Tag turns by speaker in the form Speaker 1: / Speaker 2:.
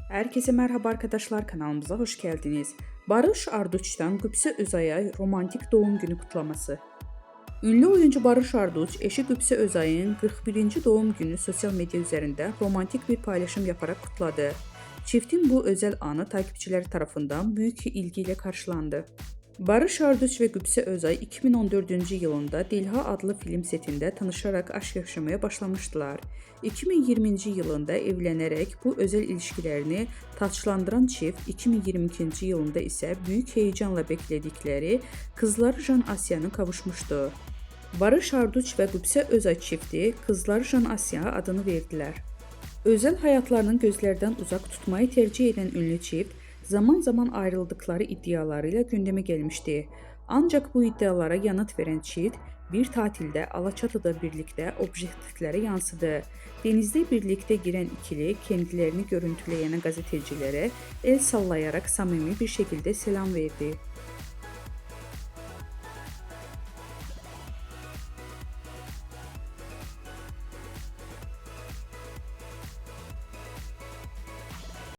Speaker 1: Herkese merhaba arkadaşlar, kanalımıza hoş geldiniz. Barış Arduç'tan Qübsə Özay'a romantik doğum günü kutlaması. Ünlü oyuncu Barış Arduç, eşi Qübsə Özay'ın 41. doğum günü sosyal medya üzerinde romantik bir paylaşım yaparak kutladı. Çiftin bu özel anı takipçileri tarafından büyük ilgiyle karşılandı. Barış Arduç ve Qübsə Özay 2014-cü yılında Dilha adlı film setində tanışarak aşk yaşamaya başlamışdılar. 2020-ci yılında evlənərək bu özel ilişkilərini taçlandıran çift 2022-ci yılında isə büyük heyecanla bekledikleri kızları Jan Asya'nın kavuşmuşdu. Barış Arduç ve Qübsə Özay çifti kızları Jan Asya adını verdiler. Özel hayatlarının gözlerden uzak tutmayı tercih eden ünlü çift, zaman zaman ayrıldıkları iddialarıyla gündeme gelmişti. Ancak bu iddialara yanıt veren çift, bir tatilde Alaçatı'da birlikte objektiflere yansıdı. Denizde birlikte giren ikili kendilerini görüntüleyen gazetecilere el sallayarak samimi bir şekilde selam verdi.